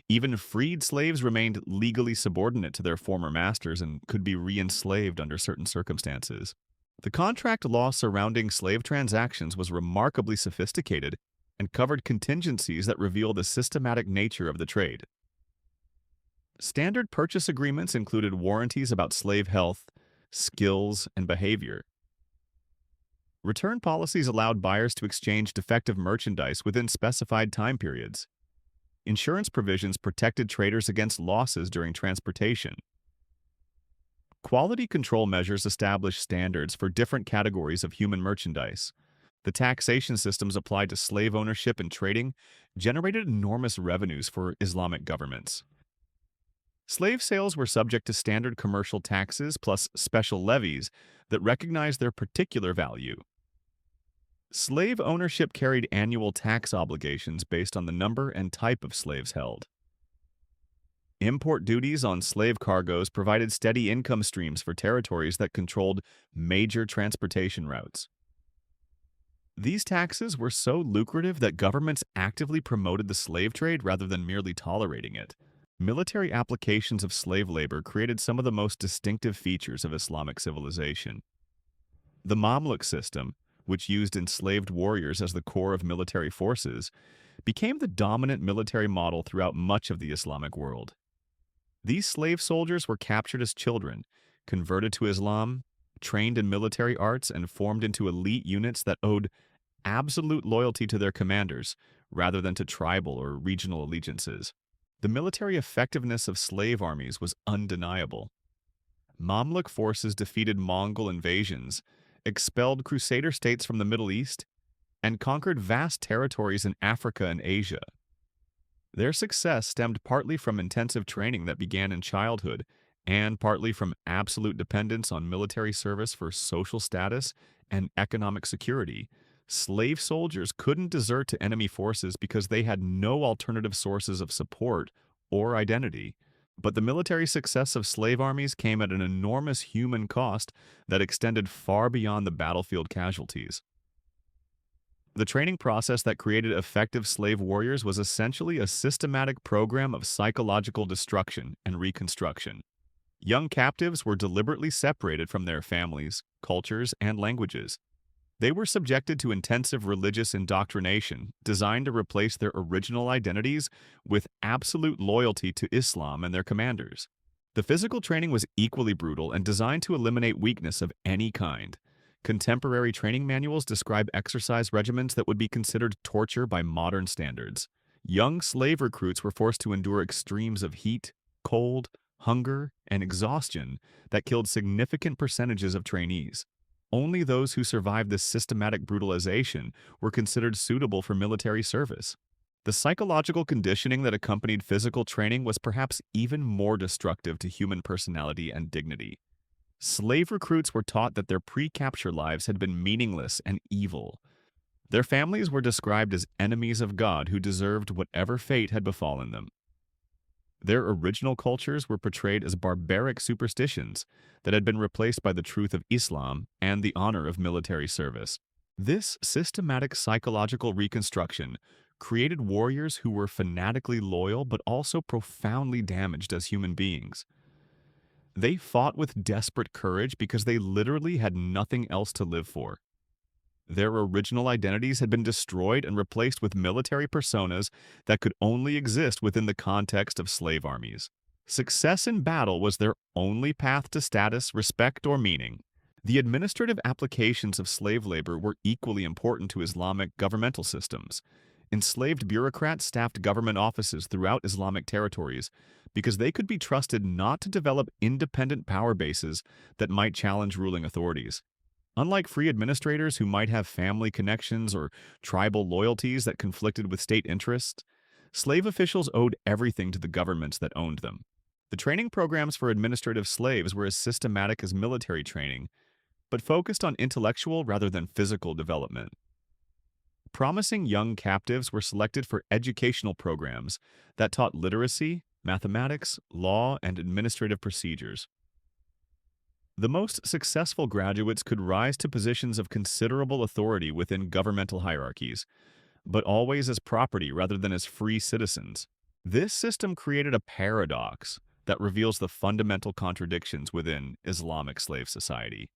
Even freed slaves remained legally subordinate to their former masters and could be re-enslaved under certain circumstances. The contract law surrounding slave transactions was remarkably sophisticated and covered contingencies that reveal the systematic nature of the trade. Standard purchase agreements included warranties about slave health, skills, and behavior. Return policies allowed buyers to exchange defective merchandise within specified time periods. Insurance provisions protected traders against losses during transportation. Quality control measures established standards for different categories of human merchandise. The taxation systems applied to slave ownership and trading generated enormous revenues for Islamic governments. Slave sales were subject to standard commercial taxes plus special levies that recognized their particular value. Slave ownership carried annual tax obligations based on the number and type of slaves held. Import duties on slave cargoes provided steady income streams for territories that controlled major transportation routes. These taxes were so lucrative that governments actively promoted the slave trade rather than merely tolerating it. Military applications of slave labor created some of the most distinctive features of Islamic civilization. The Mamluk system, which used enslaved warriors as the core of military forces, became the dominant military model throughout much of the Islamic world. These slave soldiers were captured as children, converted to Islam, trained in military arts, and formed into elite units that owed absolute loyalty to their commanders rather than to tribal or regional allegiances. The military effectiveness of slave armies was undeniable. Mamluk forces defeated Mongol invasions, expelled Crusader states from the Middle East, and conquered vast territories in Africa and Asia. Their success stemmed partly from intensive training that began in childhood, and partly from absolute dependence on military service for social status and economic security. Slave soldiers couldn't desert to enemy forces because they had no alternative sources of support or identity. But the military success of slave armies came at an enormous human cost that extended far beyond the battlefield casualties. The training process that created effective slave warriors was essentially a systematic program of psychological destruction and reconstruction. Young captives were deliberately separated from their families, cultures, and languages. They were subjected to intensive religious indoctrination designed to replace their original identities with absolute loyalty to Islam and their commanders. The physical training was equally brutal and designed to eliminate weakness of any kind. Contemporary training manuals describe exercise regimens that would be considered torture by modern standards. Young slave recruits were forced to endure extremes of heat, cold, hunger, and exhaustion that killed significant percentages of trainees. Only those who survived this systematic brutalization were considered suitable for military service. The psychological conditioning that accompanied physical training was perhaps even more destructive to human personality and dignity. Slave recruits were taught that their pre-capture lives had been meaningless and evil. Their families were described as enemies of God who deserved whatever fate had befallen them. Their original cultures were portrayed as barbaric superstitions that had been replaced by the truth of Islam and the honor of military service. This systematic psychological reconstruction created warriors who were fanatically loyal but also profoundly damaged as human beings. They fought with desperate courage because they literally had nothing else to live for. Their original identities had been destroyed and replaced with military personas that could only exist within the context of slave armies. Success in battle was their only path to status, respect, or meaning. The administrative applications of slave labor were equally important to Islamic governmental systems. Enslaved bureaucrats staffed government offices throughout Islamic territories because they could be trusted not to develop independent power bases that might challenge ruling authorities. Unlike free administrators who might have family connections or tribal loyalties that conflicted with state interests, slave officials owed everything to the governments that owned them. The training programs for administrative slaves were as systematic as military training, but focused on intellectual rather than physical development. Promising young captives were selected for educational programs that taught literacy, mathematics, law, and administrative procedures. The most successful graduates could rise to positions of considerable authority within governmental hierarchies, but always as property rather than as free citizens. This system created a paradox that reveals the fundamental contradictions within Islamic slave society.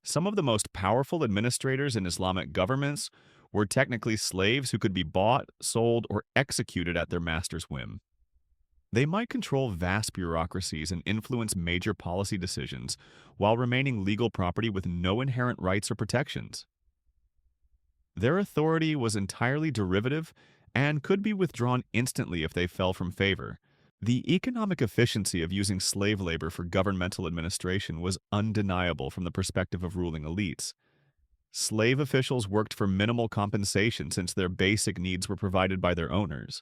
Some of the most powerful administrators in Islamic governments were technically slaves who could be bought, sold, or executed at their master's whim. They might control vast bureaucracies and influence major policy decisions while remaining legal property with no inherent rights or protections. Their authority was entirely derivative and could be withdrawn instantly if they fell from favor. The economic efficiency of using slave labor for governmental administration was undeniable from the perspective of ruling elites. Slave officials worked for minimal compensation since their basic needs were provided by their owners.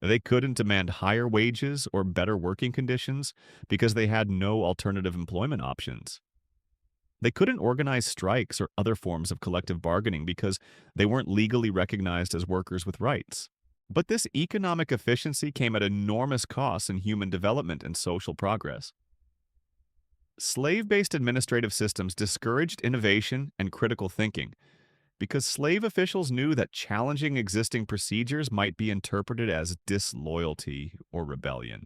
They couldn't demand higher wages or better working conditions because they had no alternative employment options. They couldn't organize strikes or other forms of collective bargaining because they weren't legally recognized as workers with rights. But this economic efficiency came at enormous costs in human development and social progress. Slave-based administrative systems discouraged innovation and critical thinking, because slave officials knew that challenging existing procedures might be interpreted as disloyalty or rebellion.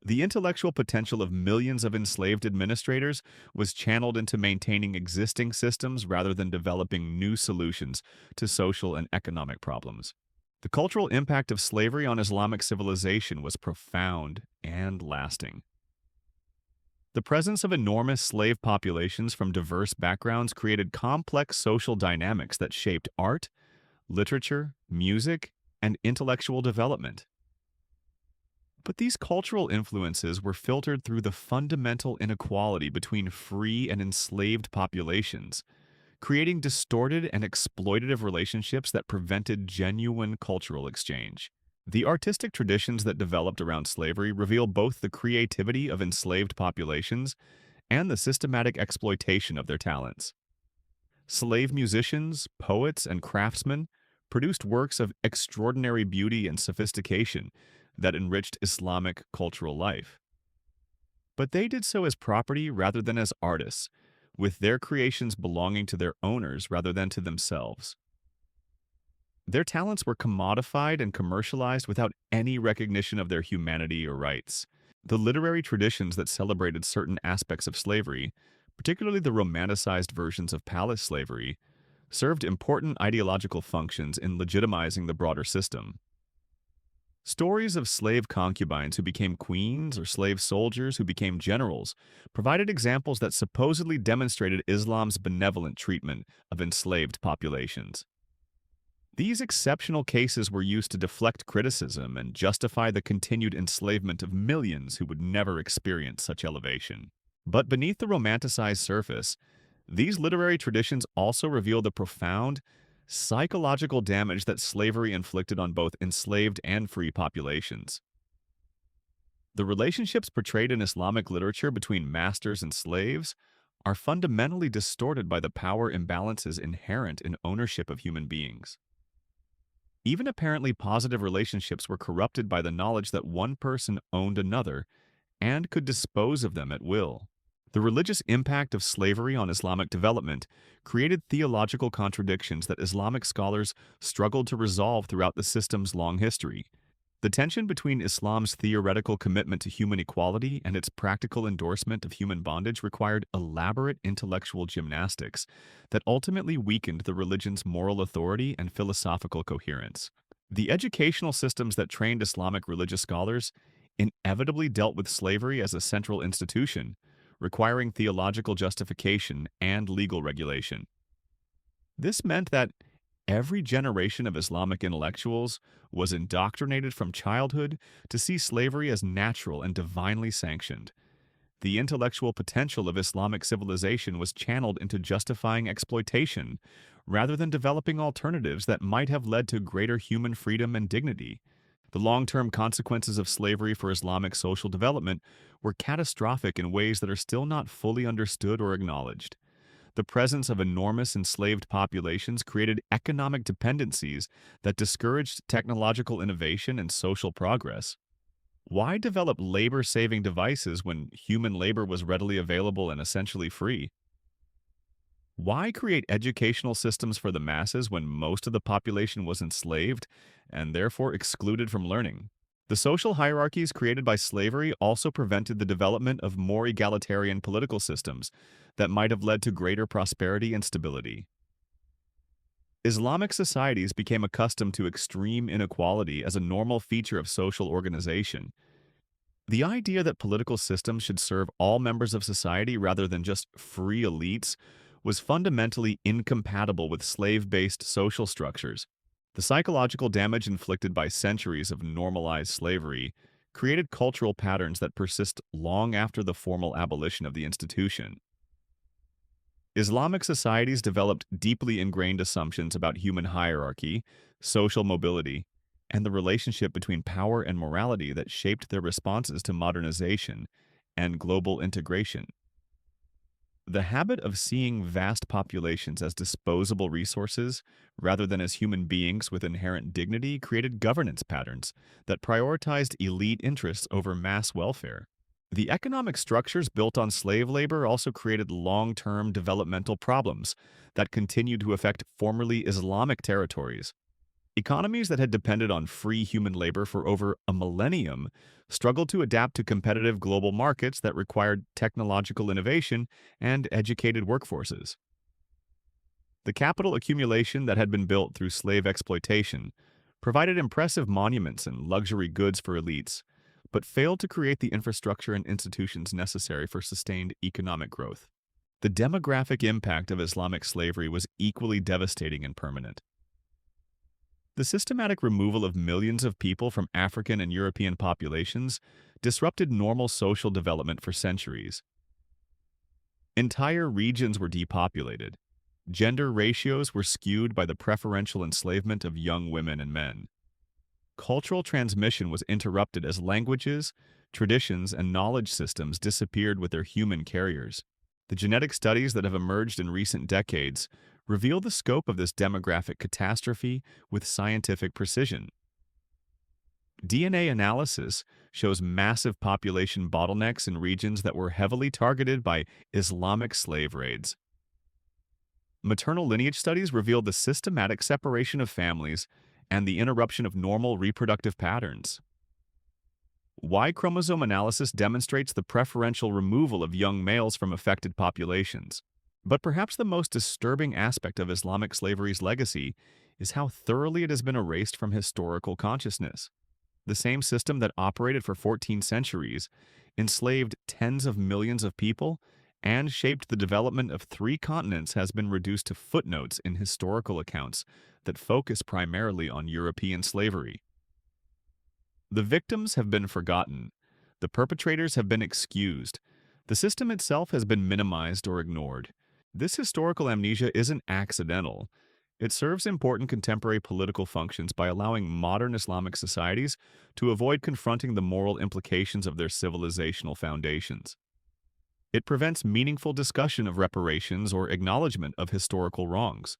The intellectual potential of millions of enslaved administrators was channeled into maintaining existing systems rather than developing new solutions to social and economic problems. The cultural impact of slavery on Islamic civilization was profound and lasting. The presence of enormous slave populations from diverse backgrounds created complex social dynamics that shaped art, literature, music, and intellectual development. But these cultural influences were filtered through the fundamental inequality between free and enslaved populations, creating distorted and exploitative relationships that prevented genuine cultural exchange. The artistic traditions that developed around slavery reveal both the creativity of enslaved populations and the systematic exploitation of their talents. Slave musicians, poets, and craftsmen produced works of extraordinary beauty and sophistication that enriched Islamic cultural life. But they did so as property rather than as artists, with their creations belonging to their owners rather than to themselves. Their talents were commodified and commercialized without any recognition of their humanity or rights. The literary traditions that celebrated certain aspects of slavery, particularly the romanticized versions of palace slavery, served important ideological functions in legitimizing the broader system. Stories of slave concubines who became queens or slave soldiers who became generals provided examples that supposedly demonstrated Islam's benevolent treatment of enslaved populations. These exceptional cases were used to deflect criticism and justify the continued enslavement of millions who would never experience such elevation. But beneath the romanticized surface, these literary traditions also reveal the profound psychological damage that slavery inflicted on both enslaved and free populations. The relationships portrayed in Islamic literature between masters and slaves are fundamentally distorted by the power imbalances inherent in ownership of human beings. Even apparently positive relationships were corrupted by the knowledge that one person owned another and could dispose of them at will. The religious impact of slavery on Islamic development created theological contradictions that Islamic scholars struggled to resolve throughout the system's long history. The tension between Islam's theoretical commitment to human equality and its practical endorsement of human bondage required elaborate intellectual gymnastics that ultimately weakened the religion's moral authority and philosophical coherence. The educational systems that trained Islamic religious scholars inevitably dealt with slavery as a central institution, requiring theological justification and legal regulation. This meant that every generation of Islamic intellectuals was indoctrinated from childhood to see slavery as natural and divinely sanctioned. The intellectual potential of Islamic civilization was channeled into justifying exploitation, rather than developing alternatives that might have led to greater human freedom and dignity. The long-term consequences of slavery for Islamic social development were catastrophic in ways that are still not fully understood or acknowledged. The presence of enormous enslaved populations created economic dependencies that discouraged technological innovation and social progress. Why develop labor-saving devices when human labor was readily available and essentially free? Why create educational systems for the masses when most of the population was enslaved and therefore excluded from learning? The social hierarchies created by slavery also prevented the development of more egalitarian political systems that might have led to greater prosperity and stability. Islamic societies became accustomed to extreme inequality as a normal feature of social organization. The idea that political systems should serve all members of society rather than just free elites was fundamentally incompatible with slave-based social structures. The psychological damage inflicted by centuries of normalized slavery created cultural patterns that persist long after the formal abolition of the institution. Islamic societies developed deeply ingrained assumptions about human hierarchy, social mobility, and the relationship between power and morality that shaped their responses to modernization and global integration. The habit of seeing vast populations as disposable resources rather than as human beings with inherent dignity created governance patterns that prioritized elite interests over mass welfare. The economic structures built on slave labor also created long-term developmental problems that continued to affect formerly Islamic territories. Economies that had depended on free human labor for over a millennium struggled to adapt to competitive global markets that required technological innovation and educated workforces. The capital accumulation that had been built through slave exploitation provided impressive monuments and luxury goods for elites, but failed to create the infrastructure and institutions necessary for sustained economic growth. The demographic impact of Islamic slavery was equally devastating and permanent. The systematic removal of millions of people from African and European populations disrupted normal social development for centuries. Entire regions were depopulated. Gender ratios were skewed by the preferential enslavement of young women and men. Cultural transmission was interrupted as languages, traditions, and knowledge systems disappeared with their human carriers. The genetic studies that have emerged in recent decades reveal the scope of this demographic catastrophe with scientific precision. DNA analysis shows massive population bottlenecks in regions that were heavily targeted by Islamic slave raids. Maternal lineage studies revealed the systematic separation of families and the interruption of normal reproductive patterns. Y chromosome analysis demonstrates the preferential removal of young males from affected populations. But perhaps the most disturbing aspect of Islamic slavery's legacy is how thoroughly it has been erased from historical consciousness. The same system that operated for 14 centuries, enslaved tens of millions of people, and shaped the development of 3 continents has been reduced to footnotes in historical accounts that focus primarily on European slavery. The victims have been forgotten. The perpetrators have been excused. The system itself has been minimized or ignored. This historical amnesia isn't accidental. It serves important contemporary political functions by allowing modern Islamic societies to avoid confronting the moral implications of their civilizational foundations. It prevents meaningful discussion of reparations or acknowledgement of historical wrongs.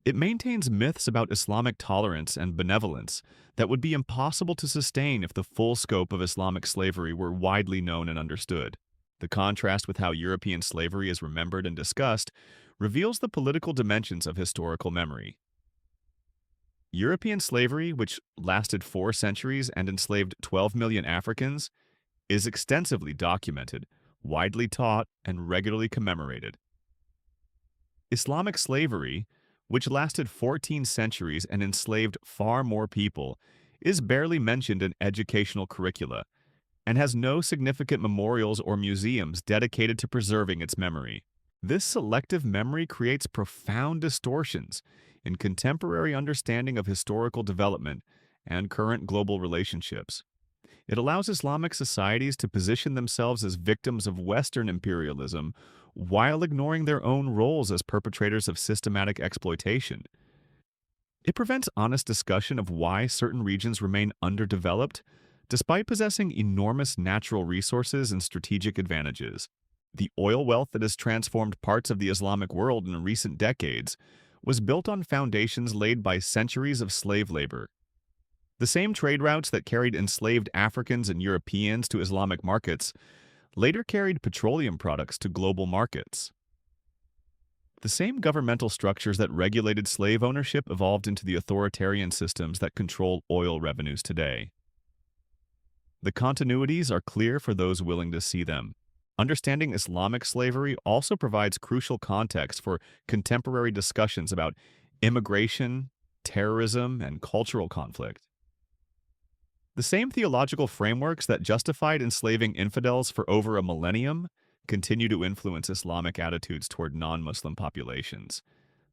It maintains myths about Islamic tolerance and benevolence that would be impossible to sustain if the full scope of Islamic slavery were widely known and understood. The contrast with how European slavery is remembered and discussed reveals the political dimensions of historical memory. European slavery, which lasted 4 centuries and enslaved 12 million Africans, is extensively documented, widely taught, and regularly commemorated. Islamic slavery, which lasted 14 centuries and enslaved far more people, is barely mentioned in educational curricula and has no significant memorials or museums dedicated to preserving its memory. This selective memory creates profound distortions in contemporary understanding of historical development and current global relationships. It allows Islamic societies to position themselves as victims of Western imperialism while ignoring their own roles as perpetrators of systematic exploitation. It prevents honest discussion of why certain regions remain underdeveloped, despite possessing enormous natural resources and strategic advantages. The oil wealth that has transformed parts of the Islamic world in recent decades was built on foundations laid by centuries of slave labor. The same trade routes that carried enslaved Africans and Europeans to Islamic markets later carried petroleum products to global markets. The same governmental structures that regulated slave ownership evolved into the authoritarian systems that control oil revenues today. The continuities are clear for those willing to see them. Understanding Islamic slavery also provides crucial context for contemporary discussions about immigration, terrorism, and cultural conflict. The same theological frameworks that justified enslaving infidels for over a millennium continue to influence Islamic attitudes toward non-Muslim populations.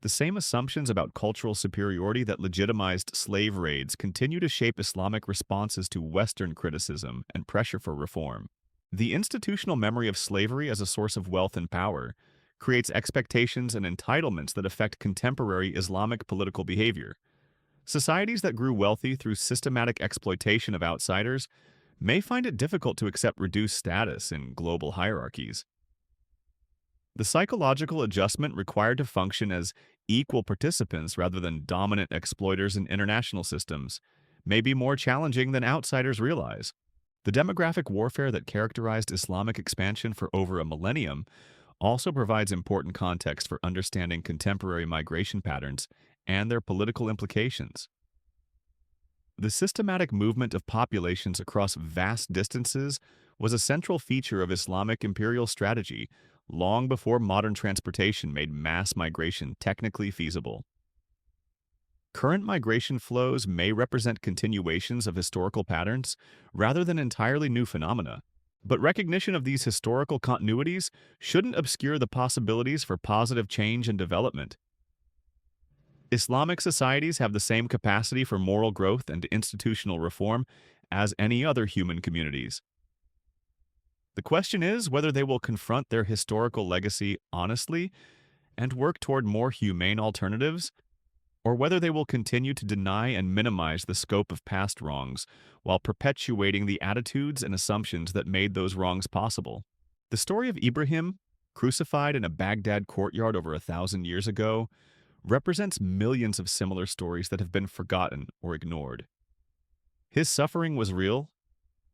The same assumptions about cultural superiority that legitimized slave raids continue to shape Islamic responses to Western criticism and pressure for reform. The institutional memory of slavery as a source of wealth and power creates expectations and entitlements that affect contemporary Islamic political behavior. Societies that grew wealthy through systematic exploitation of outsiders may find it difficult to accept reduced status in global hierarchies. The psychological adjustment required to function as equal participants rather than dominant exploiters in international systems may be more challenging than outsiders realize. The demographic warfare that characterized Islamic expansion for over a millennium also provides important context for understanding contemporary migration patterns and their political implications. The systematic movement of populations across vast distances was a central feature of Islamic imperial strategy long before modern transportation made mass migration technically feasible. Current migration flows may represent continuations of historical patterns rather than entirely new phenomena, but recognition of these historical continuities shouldn't obscure the possibilities for positive change and development. Islamic societies have the same capacity for moral growth and institutional reform as any other human communities. The question is whether they will confront their historical legacy honestly and work toward more humane alternatives, or whether they will continue to deny and minimize the scope of past wrongs while perpetuating the attitudes and assumptions that made those wrongs possible. The story of Ibrahim, crucified in a Baghdad courtyard over 1,000 years ago, represents millions of similar stories that have been forgotten or ignored. His suffering was real.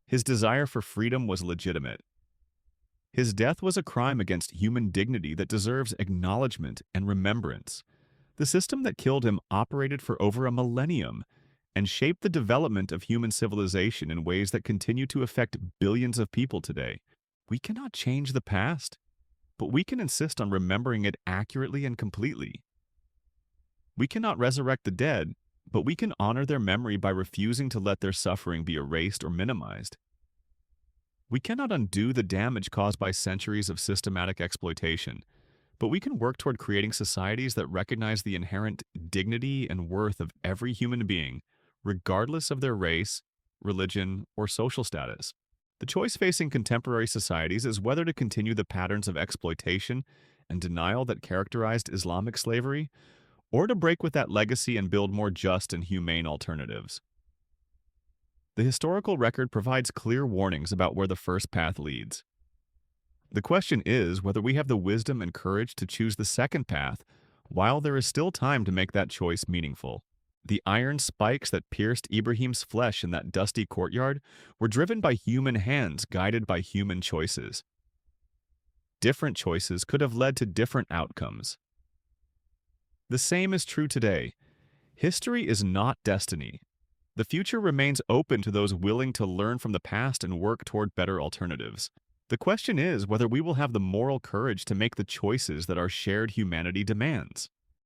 His desire for freedom was legitimate. His death was a crime against human dignity that deserves acknowledgement and remembrance. The system that killed him operated for over a millennium and shaped the development of human civilization in ways that continue to affect billions of people today. We cannot change the past, but we can insist on remembering it accurately and completely. We cannot resurrect the dead, but we can honor their memory by refusing to let their suffering be erased or minimized. We cannot undo the damage caused by centuries of systematic exploitation, but we can work toward creating societies that recognize the inherent dignity and worth of every human being, regardless of their race, religion, or social status. The choice facing contemporary societies is whether to continue the patterns of exploitation and denial that characterized Islamic slavery, or to break with that legacy and build more just and humane alternatives. The historical record provides clear warnings about where the first path leads. The question is whether we have the wisdom and courage to choose the second path while there is still time to make that choice meaningful. The iron spikes that pierced Ibrahim's flesh in that dusty courtyard were driven by human hands guided by human choices. Different choices could have led to different outcomes. The same is true today. History is not destiny. The future remains open to those willing to learn from the past and work toward better alternatives. The question is whether we will have the moral courage to make the choices that our shared humanity demands.